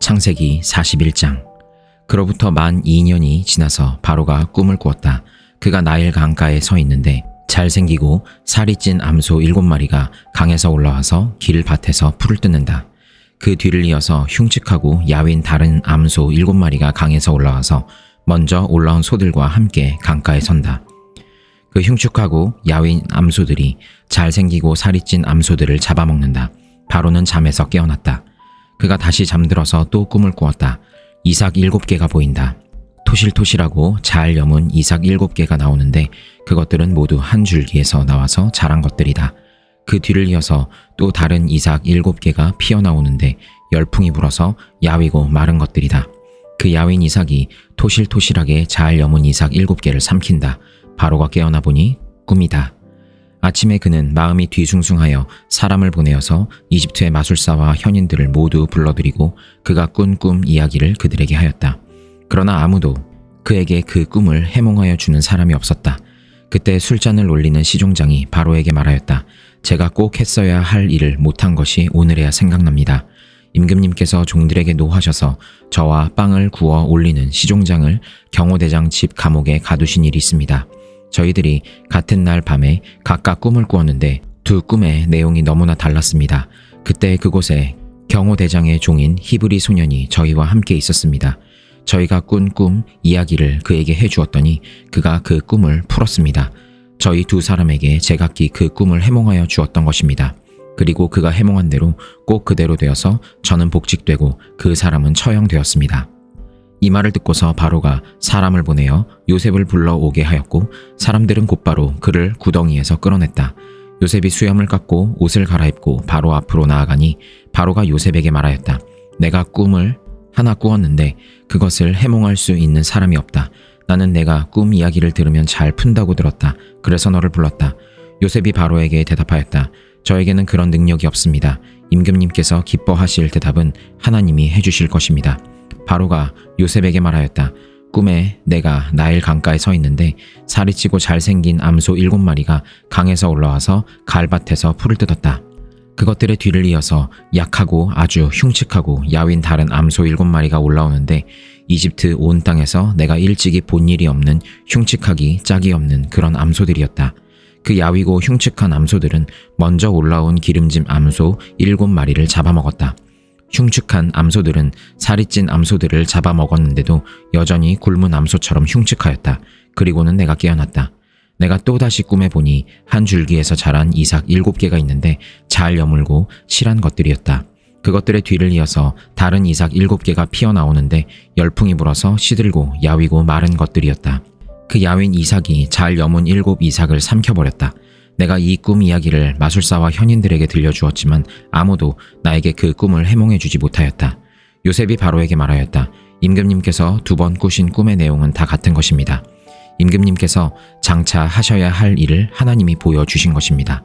창세기 41장. 그로부터 만 2년이 지나서 바로가 꿈을 꾸었다. 그가 나일 강가에 서 있는데 잘생기고 살이 찐 암소 7마리가 강에서 올라와서 길 밭에서 풀을 뜯는다. 그 뒤를 이어서 흉측하고 야윈 다른 암소 7마리가 강에서 올라와서 먼저 올라온 소들과 함께 강가에 선다. 그 흉측하고 야윈 암소들이 잘생기고 살이 찐 암소들을 잡아먹는다. 바로는 잠에서 깨어났다. 그가 다시 잠들어서 또 꿈을 꾸었다. 이삭 7개가 보인다. 토실토실하고 잘 여문 이삭 7개가 나오는데 그것들은 모두 한 줄기에서 나와서 자란 것들이다. 그 뒤를 이어서 또 다른 이삭 7개가 피어나오는데 열풍이 불어서 야위고 마른 것들이다. 그 야윈 이삭이 토실토실하게 잘 여문 이삭 7개를 삼킨다. 바로가 깨어나 보니 꿈이다. 아침에 그는 마음이 뒤숭숭하여 사람을 보내어서 이집트의 마술사와 현인들을 모두 불러들이고 그가 꾼 꿈 이야기를 그들에게 하였다. 그러나 아무도 그에게 그 꿈을 해몽하여 주는 사람이 없었다. 그때 술잔을 올리는 시종장이 바로에게 말하였다. 제가 꼭 했어야 할 일을 못한 것이 오늘에야 생각납니다. 임금님께서 종들에게 노하셔서 저와 빵을 구워 올리는 시종장을 경호대장 집 감옥에 가두신 일이 있습니다. 저희들이 같은 날 밤에 각각 꿈을 꾸었는데 두 꿈의 내용이 너무나 달랐습니다. 그때 그곳에 경호대장의 종인 히브리 소년이 저희와 함께 있었습니다. 저희가 꾼 꿈 이야기를 그에게 해주었더니 그가 그 꿈을 풀었습니다. 저희 두 사람에게 제각기 그 꿈을 해몽하여 주었던 것입니다. 그리고 그가 해몽한 대로 꼭 그대로 되어서 저는 복직되고 그 사람은 처형되었습니다. 이 말을 듣고서 바로가 사람을 보내어 요셉을 불러오게 하였고 사람들은 곧바로 그를 구덩이에서 끌어냈다. 요셉이 수염을 깎고 옷을 갈아입고 바로 앞으로 나아가니 바로가 요셉에게 말하였다. 내가 꿈을 하나 꾸었는데 그것을 해몽할 수 있는 사람이 없다. 나는 내가 꿈 이야기를 들으면 잘 푼다고 들었다. 그래서 너를 불렀다. 요셉이 바로에게 대답하였다. 저에게는 그런 능력이 없습니다. 임금님께서 기뻐하실 대답은 하나님이 해주실 것입니다. 바로가 요셉에게 말하였다. 꿈에 내가 나일 강가에 서 있는데 살이 찌고 잘생긴 암소 7마리가 강에서 올라와서 갈밭에서 풀을 뜯었다. 그것들의 뒤를 이어서 약하고 아주 흉측하고 야윈 다른 암소 7마리가 올라오는데 이집트 온 땅에서 내가 일찍이 본 일이 없는 흉측하기 짝이 없는 그런 암소들이었다. 그 야위고 흉측한 암소들은 먼저 올라온 기름진 암소 7마리를 잡아먹었다. 흉측한 암소들은 살이 찐 암소들을 잡아먹었는데도 여전히 굶은 암소처럼 흉측하였다. 그리고는 내가 깨어났다. 내가 또다시 꿈에 보니 한 줄기에서 자란 이삭 7개가 있는데 잘 여물고 실한 것들이었다. 그것들의 뒤를 이어서 다른 이삭 7개가 피어나오는데 열풍이 불어서 시들고 야위고 마른 것들이었다. 그 야윈 이삭이 잘 여문 7 이삭을 삼켜버렸다. 내가 이 꿈 이야기를 마술사와 현인들에게 들려주었지만 아무도 나에게 그 꿈을 해몽해주지 못하였다. 요셉이 바로에게 말하였다. 임금님께서 2번 꾸신 꿈의 내용은 다 같은 것입니다. 임금님께서 장차 하셔야 할 일을 하나님이 보여주신 것입니다.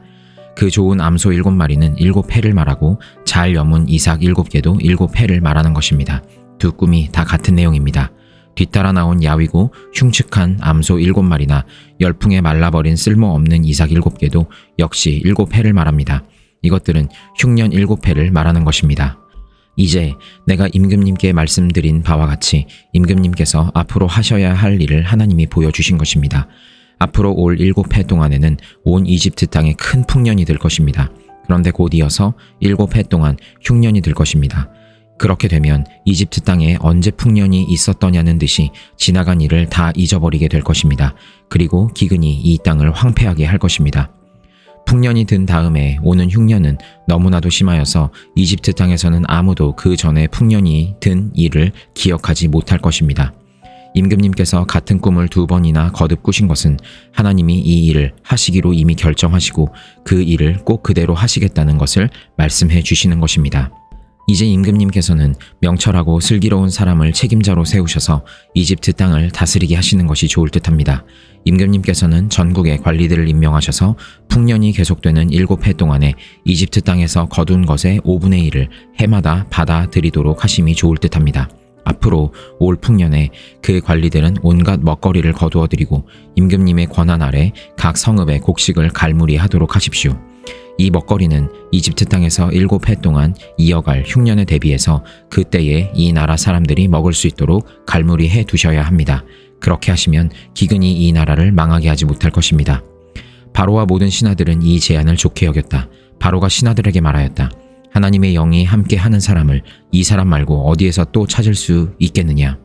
그 좋은 암소 7마리는 7해를 말하고 잘 여문 이삭 7개도 7해를 말하는 것입니다. 두 꿈이 다 같은 내용입니다. 뒤따라 나온 야위고 흉측한 암소 7마리나 열풍에 말라버린 쓸모없는 이삭 7개도 역시 7해를 말합니다. 이것들은 흉년 7해를 말하는 것입니다. 이제 내가 임금님께 말씀드린 바와 같이 임금님께서 앞으로 하셔야 할 일을 하나님이 보여주신 것입니다. 앞으로 올 7해 동안에는 온 이집트 땅에 큰 풍년이 될 것입니다. 그런데 곧 이어서 7해 동안 흉년이 될 것입니다. 그렇게 되면 이집트 땅에 언제 풍년이 있었더냐는 듯이 지나간 일을 다 잊어버리게 될 것입니다. 그리고 기근이 이 땅을 황폐하게 할 것입니다. 풍년이 든 다음에 오는 흉년은 너무나도 심하여서 이집트 땅에서는 아무도 그 전에 풍년이 든 일을 기억하지 못할 것입니다. 임금님께서 같은 꿈을 2번이나 거듭 꾸신 것은 하나님이 이 일을 하시기로 이미 결정하시고 그 일을 꼭 그대로 하시겠다는 것을 말씀해 주시는 것입니다. 이제 임금님께서는 명철하고 슬기로운 사람을 책임자로 세우셔서 이집트 땅을 다스리게 하시는 것이 좋을 듯합니다. 임금님께서는 전국의 관리들을 임명하셔서 풍년이 계속되는 7해 동안에 이집트 땅에서 거둔 것의 5분의 1을 해마다 받아들이도록 하심이 좋을 듯합니다. 앞으로 올 풍년에 그 관리들은 온갖 먹거리를 거두어들이고 임금님의 권한 아래 각 성읍의 곡식을 갈무리하도록 하십시오. 이 먹거리는 이집트 땅에서 7해 동안 이어갈 흉년에 대비해서 그때에 이 나라 사람들이 먹을 수 있도록 갈무리 해 두셔야 합니다. 그렇게 하시면 기근이 이 나라를 망하게 하지 못할 것입니다. 바로와 모든 신하들은 이 제안을 좋게 여겼다. 바로가 신하들에게 말하였다. 하나님의 영이 함께 하는 사람을 이 사람 말고 어디에서 또 찾을 수 있겠느냐?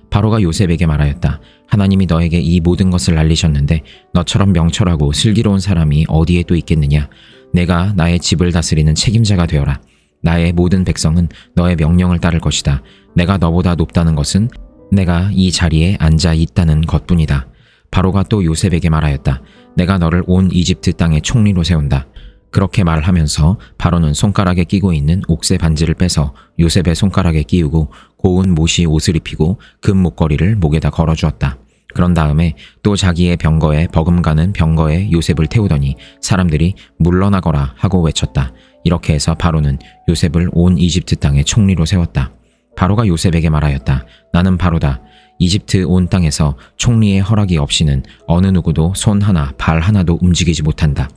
바로가 요셉에게 말하였다. 하나님이 너에게 이 모든 것을 알리셨는데 너처럼 명철하고 슬기로운 사람이 어디에 또 있겠느냐? 내가 나의 집을 다스리는 책임자가 되어라. 나의 모든 백성은 너의 명령을 따를 것이다. 내가 너보다 높다는 것은 내가 이 자리에 앉아 있다는 것뿐이다. 바로가 또 요셉에게 말하였다. 내가 너를 온 이집트 땅의 총리로 세운다. 그렇게 말하면서 바로는 손가락에 끼고 있는 옥새 반지를 빼서 요셉의 손가락에 끼우고 고운 못이 옷을 입히고 금 목걸이를 목에다 걸어주었다. 그런 다음에 또 자기의 병거에 버금가는 병거에 요셉을 태우더니 사람들이 물러나거라 하고 외쳤다. 이렇게 해서 바로는 요셉을 온 이집트 땅의 총리로 세웠다. 바로가 요셉에게 말하였다. 나는 바로다. 이집트 온 땅에서 총리의 허락이 없이는 어느 누구도 손 하나 발 하나도 움직이지 못한다.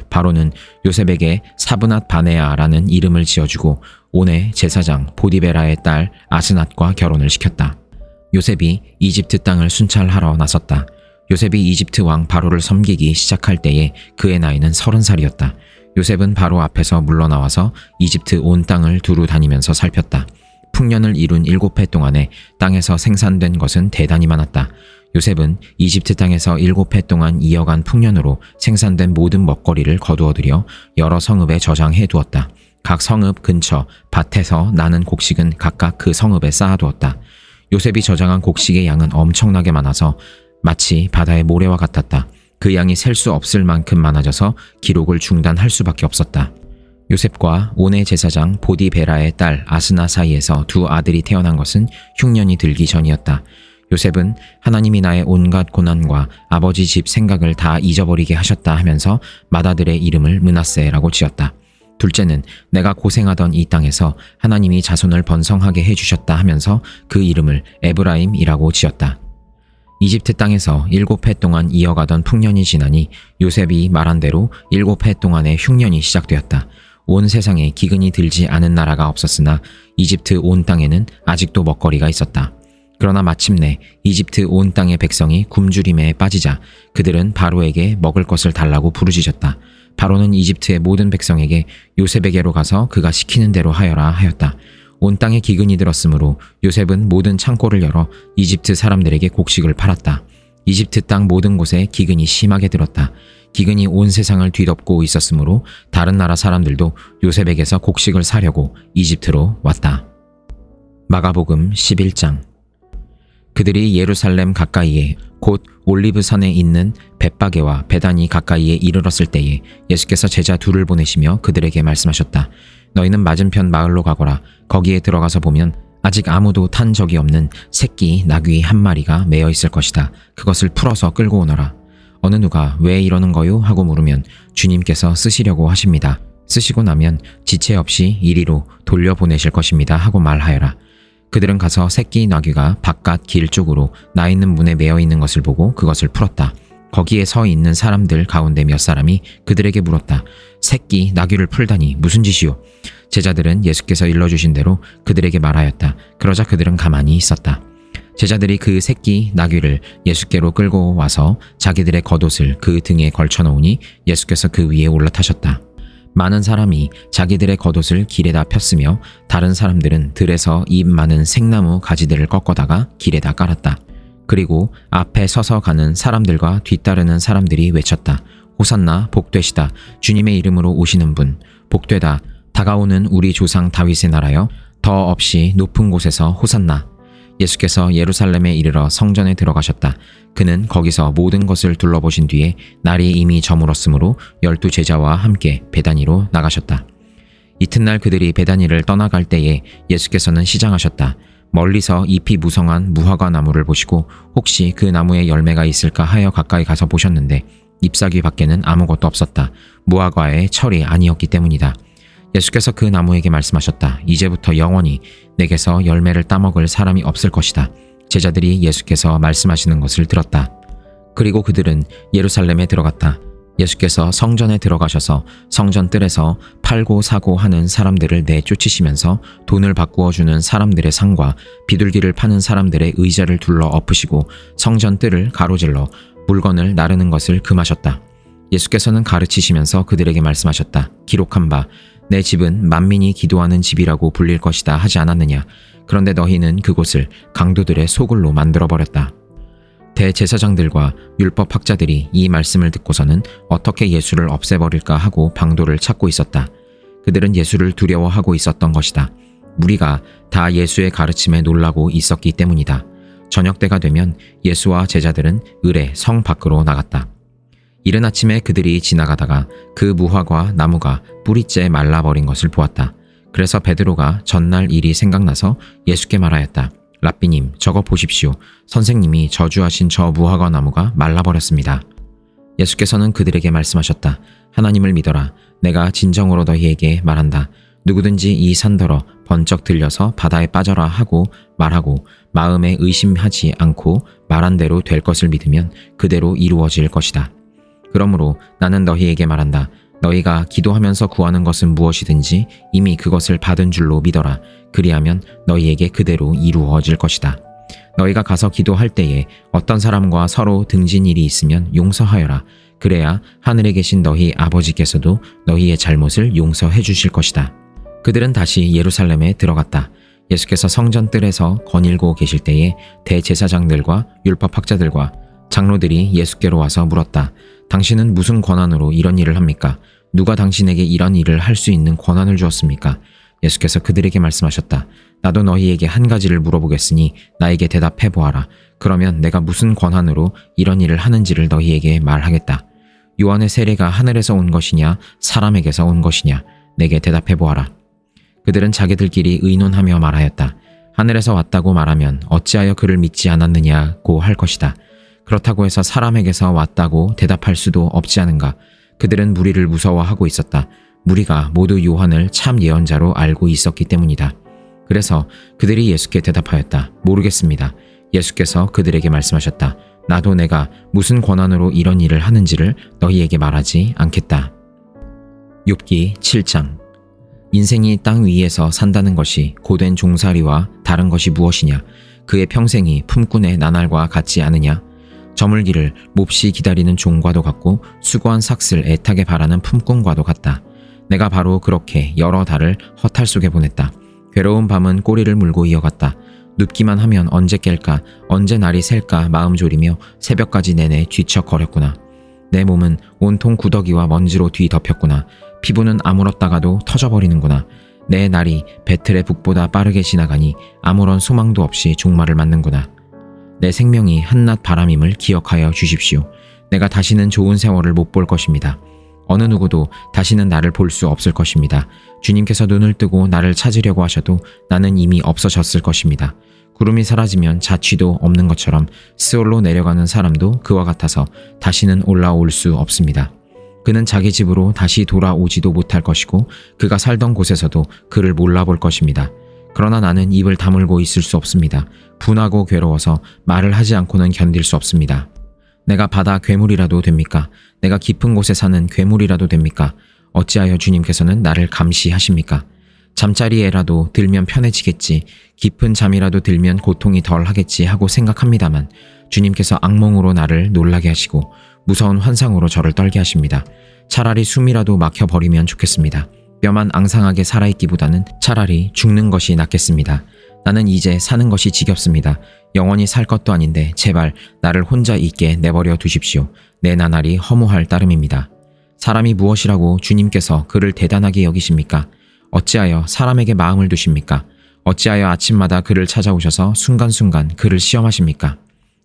바로는 요셉에게 사브낫 바네아라는 이름을 지어주고 온의 제사장 보디베라의 딸 아스낫과 결혼을 시켰다. 요셉이 이집트 땅을 순찰하러 나섰다. 요셉이 이집트 왕 바로를 섬기기 시작할 때에 그의 나이는 30살이었다. 요셉은 바로 앞에서 물러나와서 이집트 온 땅을 두루 다니면서 살폈다. 풍년을 이룬 7해 동안에 땅에서 생산된 것은 대단히 많았다. 요셉은 이집트 땅에서 7해 동안 이어간 풍년으로 생산된 모든 먹거리를 거두어들여 여러 성읍에 저장해 두었다. 각 성읍 근처 밭에서 나는 곡식은 각각 그 성읍에 쌓아두었다. 요셉이 저장한 곡식의 양은 엄청나게 많아서 마치 바다의 모래와 같았다. 그 양이 셀 수 없을 만큼 많아져서 기록을 중단할 수밖에 없었다. 요셉과 온의 제사장 보디베라의 딸 아스나 사이에서 두 아들이 태어난 것은 흉년이 들기 전이었다. 요셉은 하나님이 나의 온갖 고난과 아버지 집 생각을 다 잊어버리게 하셨다 하면서 맏아들의 이름을 므낫세라고 지었다. 둘째는 내가 고생하던 이 땅에서 하나님이 자손을 번성하게 해주셨다 하면서 그 이름을 에브라임이라고 지었다. 이집트 땅에서 7해 동안 이어가던 풍년이 지나니 요셉이 말한 대로 7해 동안의 흉년이 시작되었다. 온 세상에 기근이 들지 않은 나라가 없었으나 이집트 온 땅에는 아직도 먹거리가 있었다. 그러나 마침내 이집트 온 땅의 백성이 굶주림에 빠지자 그들은 바로에게 먹을 것을 달라고 부르짖었다. 바로는 이집트의 모든 백성에게 요셉에게로 가서 그가 시키는 대로 하여라 하였다. 온 땅에 기근이 들었으므로 요셉은 모든 창고를 열어 이집트 사람들에게 곡식을 팔았다. 이집트 땅 모든 곳에 기근이 심하게 들었다. 기근이 온 세상을 뒤덮고 있었으므로 다른 나라 사람들도 요셉에게서 곡식을 사려고 이집트로 왔다. 마가복음 11장. 그들이 예루살렘 가까이에 곧 올리브산에 있는 벳바게와 베다니 가까이에 이르렀을 때에 예수께서 제자 둘을 보내시며 그들에게 말씀하셨다. 너희는 맞은편 마을로 가거라. 거기에 들어가서 보면 아직 아무도 탄 적이 없는 새끼 나귀 한 마리가 매어 있을 것이다. 그것을 풀어서 끌고 오너라. 어느 누가 왜 이러는 거요? 하고 물으면 주님께서 쓰시려고 하십니다. 쓰시고 나면 지체 없이 이리로 돌려보내실 것입니다. 하고 말하여라. 그들은 가서 새끼 나귀가 바깥 길 쪽으로 나 있는 문에 매어 있는 것을 보고 그것을 풀었다. 거기에 서 있는 사람들 가운데 몇 사람이 그들에게 물었다. 새끼 나귀를 풀다니 무슨 짓이요? 제자들은 예수께서 일러주신 대로 그들에게 말하였다. 그러자 그들은 가만히 있었다. 제자들이 그 새끼 나귀를 예수께로 끌고 와서 자기들의 겉옷을 그 등에 걸쳐 놓으니 예수께서 그 위에 올라타셨다. 많은 사람이 자기들의 겉옷을 길에다 폈으며 다른 사람들은 들에서 잎 많은 생나무 가지들을 꺾어다가 길에다 깔았다. 그리고 앞에 서서 가는 사람들과 뒤따르는 사람들이 외쳤다. 호산나 복되시다. 주님의 이름으로 오시는 분. 복되다. 다가오는 우리 조상 다윗의 나라여. 더 없이 높은 곳에서 호산나. 예수께서 예루살렘에 이르러 성전에 들어가셨다. 그는 거기서 모든 것을 둘러보신 뒤에 날이 이미 저물었으므로 12 제자와 함께 베다니로 나가셨다. 이튿날 그들이 베다니를 떠나갈 때에 예수께서는 시장하셨다. 멀리서 잎이 무성한 무화과 나무를 보시고 혹시 그 나무에 열매가 있을까 하여 가까이 가서 보셨는데 잎사귀 밖에는 아무것도 없었다. 무화과의 철이 아니었기 때문이다. 예수께서 그 나무에게 말씀하셨다. 이제부터 영원히 내게서 열매를 따먹을 사람이 없을 것이다. 제자들이 예수께서 말씀하시는 것을 들었다. 그리고 그들은 예루살렘에 들어갔다. 예수께서 성전에 들어가셔서 성전 뜰에서 팔고 사고 하는 사람들을 내쫓으시면서 돈을 바꾸어 주는 사람들의 상과 비둘기를 파는 사람들의 의자를 둘러 엎으시고 성전 뜰을 가로질러 물건을 나르는 것을 금하셨다. 예수께서는 가르치시면서 그들에게 말씀하셨다. 기록한 바 내 집은 만민이 기도하는 집이라고 불릴 것이다 하지 않았느냐. 그런데 너희는 그곳을 강도들의 소굴로 만들어버렸다. 대제사장들과 율법학자들이 이 말씀을 듣고서는 어떻게 예수를 없애버릴까 하고 방도를 찾고 있었다. 그들은 예수를 두려워하고 있었던 것이다. 무리가 다 예수의 가르침에 놀라고 있었기 때문이다. 저녁 때가 되면 예수와 제자들은 을에 성 밖으로 나갔다. 이른 아침에 그들이 지나가다가 그 무화과 나무가 뿌리째 말라버린 것을 보았다. 그래서 베드로가 전날 일이 생각나서 예수께 말하였다. 랍비님, 저거 보십시오. 선생님이 저주하신 저 무화과 나무가 말라버렸습니다. 예수께서는 그들에게 말씀하셨다. 하나님을 믿어라. 내가 진정으로 너희에게 말한다. 누구든지 이 산더러 번쩍 들려서 바다에 빠져라 하고 말하고 마음에 의심하지 않고 말한 대로 될 것을 믿으면 그대로 이루어질 것이다. 그러므로 나는 너희에게 말한다. 너희가 기도하면서 구하는 것은 무엇이든지 이미 그것을 받은 줄로 믿어라. 그리하면 너희에게 그대로 이루어질 것이다. 너희가 가서 기도할 때에 어떤 사람과 서로 등진 일이 있으면 용서하여라. 그래야 하늘에 계신 너희 아버지께서도 너희의 잘못을 용서해 주실 것이다. 그들은 다시 예루살렘에 들어갔다. 예수께서 성전 뜰에서 거닐고 계실 때에 대제사장들과 율법학자들과 장로들이 예수께로 와서 물었다. 당신은 무슨 권한으로 이런 일을 합니까? 누가 당신에게 이런 일을 할 수 있는 권한을 주었습니까? 예수께서 그들에게 말씀하셨다. 나도 너희에게 한 가지를 물어보겠으니 나에게 대답해 보아라. 그러면 내가 무슨 권한으로 이런 일을 하는지를 너희에게 말하겠다. 요한의 세례가 하늘에서 온 것이냐 사람에게서 온 것이냐? 내게 대답해 보아라. 그들은 자기들끼리 의논하며 말하였다. 하늘에서 왔다고 말하면 어찌하여 그를 믿지 않았느냐고 할 것이다. 그렇다고 해서 사람에게서 왔다고 대답할 수도 없지 않은가. 그들은 무리를 무서워하고 있었다. 무리가 모두 요한을 참 예언자로 알고 있었기 때문이다. 그래서 그들이 예수께 대답하였다. 모르겠습니다. 예수께서 그들에게 말씀하셨다. 나도 내가 무슨 권한으로 이런 일을 하는지를 너희에게 말하지 않겠다. 욥기 7장. 인생이 땅 위에서 산다는 것이 고된 종살이와 다른 것이 무엇이냐? 그의 평생이 품꾼의 나날과 같지 않으냐? 저물기를 몹시 기다리는 종과도 같고 수고한 삭슬 애타게 바라는 품꾼과도 같다. 내가 바로 그렇게 여러 달을 허탈 속에 보냈다. 괴로운 밤은 꼬리를 물고 이어갔다. 눕기만 하면 언제 깰까, 언제 날이 셀까 마음 졸이며 새벽까지 내내 뒤척거렸구나. 내 몸은 온통 구더기와 먼지로 뒤덮였구나. 피부는 아물었다가도 터져버리는구나. 내 날이 배틀의 북보다 빠르게 지나가니 아무런 소망도 없이 종말을 맞는구나. 내 생명이 한낮 바람임을 기억하여 주십시오. 내가 다시는 좋은 세월을 못 볼 것입니다. 어느 누구도 다시는 나를 볼 수 없을 것입니다. 주님께서 눈을 뜨고 나를 찾으려고 하셔도 나는 이미 없어졌을 것입니다. 구름이 사라지면 자취도 없는 것처럼 스올로 내려가는 사람도 그와 같아서 다시는 올라올 수 없습니다. 그는 자기 집으로 다시 돌아오지도 못할 것이고 그가 살던 곳에서도 그를 몰라볼 것입니다. 그러나 나는 입을 다물고 있을 수 없습니다. 분하고 괴로워서 말을 하지 않고는 견딜 수 없습니다. 내가 바다 괴물이라도 됩니까? 내가 깊은 곳에 사는 괴물이라도 됩니까? 어찌하여 주님께서는 나를 감시하십니까? 잠자리에라도 들면 편해지겠지, 깊은 잠이라도 들면 고통이 덜 하겠지 하고 생각합니다만 주님께서 악몽으로 나를 놀라게 하시고 무서운 환상으로 저를 떨게 하십니다. 차라리 숨이라도 막혀버리면 좋겠습니다. 뼈만 앙상하게 살아있기보다는 차라리 죽는 것이 낫겠습니다. 나는 이제 사는 것이 지겹습니다. 영원히 살 것도 아닌데 제발 나를 혼자 있게 내버려 두십시오. 내 나날이 허무할 따름입니다. 사람이 무엇이라고 주님께서 그를 대단하게 여기십니까? 어찌하여 사람에게 마음을 두십니까? 어찌하여 아침마다 그를 찾아오셔서 순간순간 그를 시험하십니까?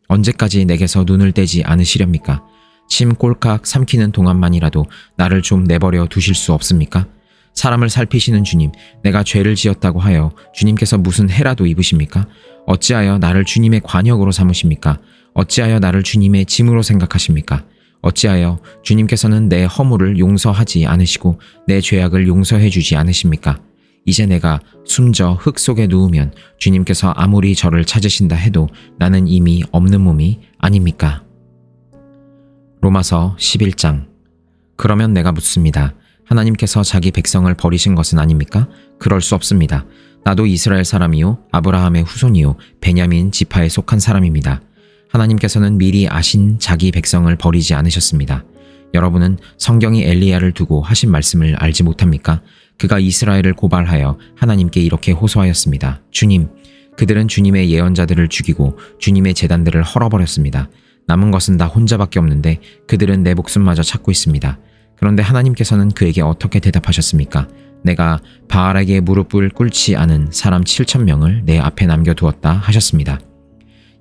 언제까지 내게서 눈을 떼지 않으시렵니까? 침 꼴깍 삼키는 동안만이라도 나를 좀 내버려 두실 수 없습니까? 사람을 살피시는 주님, 내가 죄를 지었다고 하여 주님께서 무슨 해라도 입으십니까? 어찌하여 나를 주님의 관역으로 삼으십니까? 어찌하여 나를 주님의 짐으로 생각하십니까? 어찌하여 주님께서는 내 허물을 용서하지 않으시고 내 죄악을 용서해 주지 않으십니까? 이제 내가 숨져 흙 속에 누우면 주님께서 아무리 저를 찾으신다 해도 나는 이미 없는 몸이 아닙니까? 로마서 11장. 그러면 내가 묻습니다. 하나님께서 자기 백성을 버리신 것은 아닙니까? 그럴 수 없습니다. 나도 이스라엘 사람이요 아브라함의 후손이요 베냐민 지파에 속한 사람입니다. 하나님께서는 미리 아신 자기 백성을 버리지 않으셨습니다. 여러분은 성경이 엘리야를 두고 하신 말씀을 알지 못합니까? 그가 이스라엘을 고발하여 하나님께 이렇게 호소하였습니다. 주님, 그들은 주님의 예언자들을 죽이고 주님의 제단들을 헐어버렸습니다. 남은 것은 나 혼자밖에 없는데 그들은 내 목숨마저 찾고 있습니다. 그런데 하나님께서는 그에게 어떻게 대답하셨습니까? 내가 바알에게 무릎을 꿇지 않은 사람 7,000명을 내 앞에 남겨두었다 하셨습니다.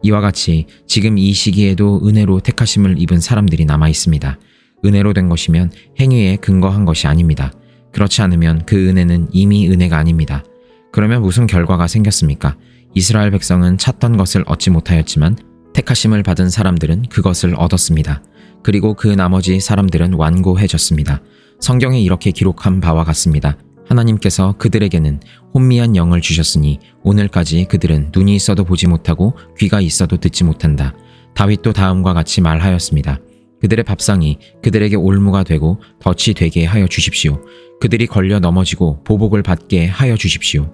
이와 같이 지금 이 시기에도 은혜로 택하심을 입은 사람들이 남아 있습니다. 은혜로 된 것이면 행위에 근거한 것이 아닙니다. 그렇지 않으면 그 은혜는 이미 은혜가 아닙니다. 그러면 무슨 결과가 생겼습니까? 이스라엘 백성은 찾던 것을 얻지 못하였지만 택하심을 받은 사람들은 그것을 얻었습니다. 그리고 그 나머지 사람들은 완고해졌습니다. 성경에 이렇게 기록한 바와 같습니다. 하나님께서 그들에게는 혼미한 영을 주셨으니 오늘까지 그들은 눈이 있어도 보지 못하고 귀가 있어도 듣지 못한다. 다윗도 다음과 같이 말하였습니다. 그들의 밥상이 그들에게 올무가 되고 덫이 되게 하여 주십시오. 그들이 걸려 넘어지고 보복을 받게 하여 주십시오.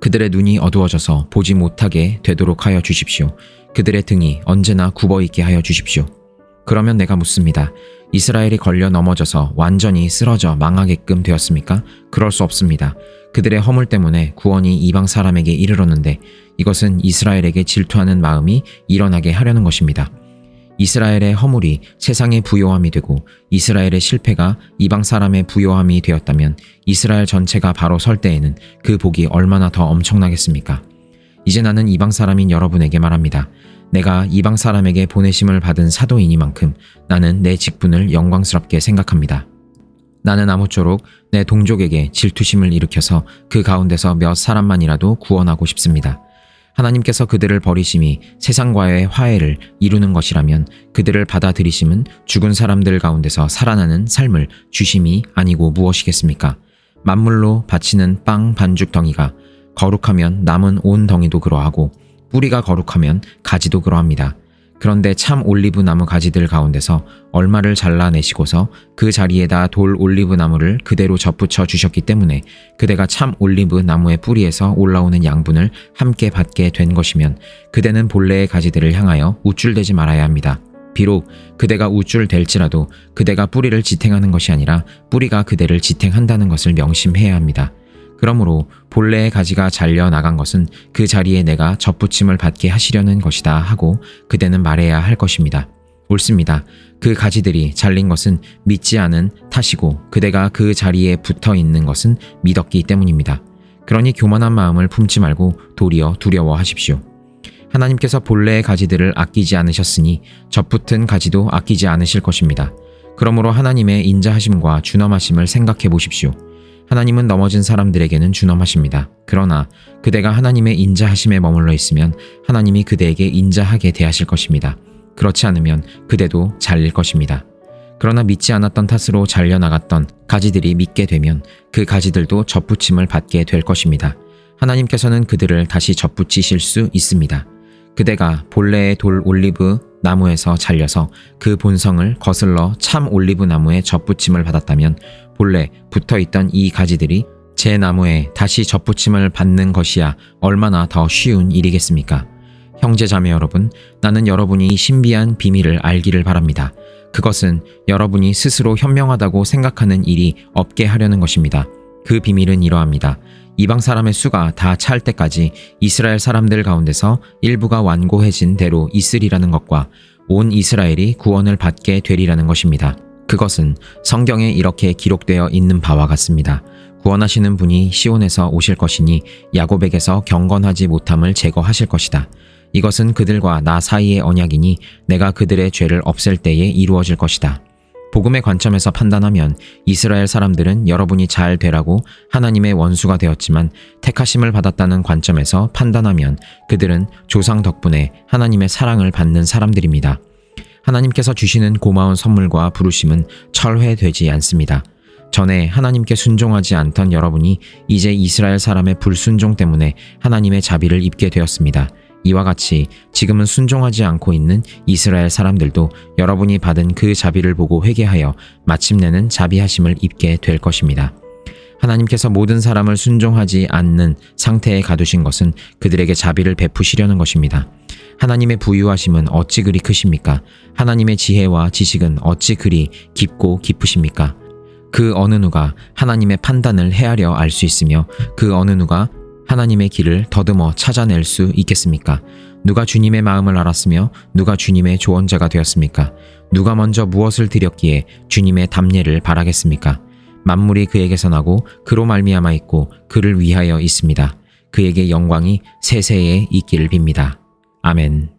그들의 눈이 어두워져서 보지 못하게 되도록 하여 주십시오. 그들의 등이 언제나 굽어있게 하여 주십시오. 그러면 내가 묻습니다. 이스라엘이 걸려 넘어져서 완전히 쓰러져 망하게끔 되었습니까? 그럴 수 없습니다. 그들의 허물 때문에 구원이 이방 사람에게 이르렀는데 이것은 이스라엘에게 질투하는 마음이 일어나게 하려는 것입니다. 이스라엘의 허물이 세상의 부요함이 되고 이스라엘의 실패가 이방 사람의 부요함이 되었다면 이스라엘 전체가 바로 설 때에는 그 복이 얼마나 더 엄청나겠습니까? 이제 나는 이방 사람인 여러분에게 말합니다. 내가 이방 사람에게 보내심을 받은 사도이니만큼 나는 내 직분을 영광스럽게 생각합니다. 나는 아무쪼록 내 동족에게 질투심을 일으켜서 그 가운데서 몇 사람만이라도 구원하고 싶습니다. 하나님께서 그들을 버리심이 세상과의 화해를 이루는 것이라면 그들을 받아들이심은 죽은 사람들 가운데서 살아나는 삶을 주심이 아니고 무엇이겠습니까? 만물로 바치는 빵 반죽 덩이가 거룩하면 남은 온 덩이도 그러하고 뿌리가 거룩하면 가지도 그러합니다. 그런데 참 올리브 나무 가지들 가운데서 얼마를 잘라내시고서 그 자리에다 돌 올리브 나무를 그대로 접붙여 주셨기 때문에 그대가 참 올리브 나무의 뿌리에서 올라오는 양분을 함께 받게 된 것이면 그대는 본래의 가지들을 향하여 우쭐대지 말아야 합니다. 비록 그대가 우쭐댈지라도 그대가 뿌리를 지탱하는 것이 아니라 뿌리가 그대를 지탱한다는 것을 명심해야 합니다. 그러므로 본래의 가지가 잘려 나간 것은 그 자리에 내가 접붙임을 받게 하시려는 것이다 하고 그대는 말해야 할 것입니다. 옳습니다. 그 가지들이 잘린 것은 믿지 않은 탓이고 그대가 그 자리에 붙어 있는 것은 믿었기 때문입니다. 그러니 교만한 마음을 품지 말고 도리어 두려워하십시오. 하나님께서 본래의 가지들을 아끼지 않으셨으니 접붙은 가지도 아끼지 않으실 것입니다. 그러므로 하나님의 인자하심과 준엄하심을 생각해 보십시오. 하나님은 넘어진 사람들에게는 준엄하십니다. 그러나 그대가 하나님의 인자하심에 머물러 있으면 하나님이 그대에게 인자하게 대하실 것입니다. 그렇지 않으면 그대도 잘릴 것입니다. 그러나 믿지 않았던 탓으로 잘려나갔던 가지들이 믿게 되면 그 가지들도 접붙임을 받게 될 것입니다. 하나님께서는 그들을 다시 접붙이실 수 있습니다. 그대가 본래의 돌 올리브 나무에서 잘려서 그 본성을 거슬러 참 올리브 나무에 접붙임을 받았다면 본래 붙어있던 이 가지들이 제 나무에 다시 접붙임을 받는 것이야 얼마나 더 쉬운 일이겠습니까? 형제 자매 여러분, 나는 여러분이 이 신비한 비밀을 알기를 바랍니다. 그것은 여러분이 스스로 현명하다고 생각하는 일이 없게 하려는 것입니다. 그 비밀은 이러합니다. 이방 사람의 수가 다 찰 때까지 이스라엘 사람들 가운데서 일부가 완고해진 대로 있으리라는 것과 온 이스라엘이 구원을 받게 되리라는 것입니다. 그것은 성경에 이렇게 기록되어 있는 바와 같습니다. 구원하시는 분이 시온에서 오실 것이니 야곱에게서 경건하지 못함을 제거하실 것이다. 이것은 그들과 나 사이의 언약이니 내가 그들의 죄를 없앨 때에 이루어질 것이다. 복음의 관점에서 판단하면 이스라엘 사람들은 여러분이 잘 되라고 하나님의 원수가 되었지만 택하심을 받았다는 관점에서 판단하면 그들은 조상 덕분에 하나님의 사랑을 받는 사람들입니다. 하나님께서 주시는 고마운 선물과 부르심은 철회되지 않습니다. 전에 하나님께 순종하지 않던 여러분이 이제 이스라엘 사람의 불순종 때문에 하나님의 자비를 입게 되었습니다. 이와 같이 지금은 순종하지 않고 있는 이스라엘 사람들도 여러분이 받은 그 자비를 보고 회개하여 마침내는 자비하심을 입게 될 것입니다. 하나님께서 모든 사람을 순종하지 않는 상태에 가두신 것은 그들에게 자비를 베푸시려는 것입니다. 하나님의 부유하심은 어찌 그리 크십니까? 하나님의 지혜와 지식은 어찌 그리 깊고 깊으십니까? 그 어느 누가 하나님의 판단을 헤아려 알 수 있으며 그 어느 누가 하나님의 길을 더듬어 찾아낼 수 있겠습니까? 누가 주님의 마음을 알았으며 누가 주님의 조언자가 되었습니까? 누가 먼저 무엇을 드렸기에 주님의 답례를 바라겠습니까? 만물이 그에게서 나고 그로 말미암아 있고 그를 위하여 있습니다. 그에게 영광이 세세에 있기를 빕니다. 아멘.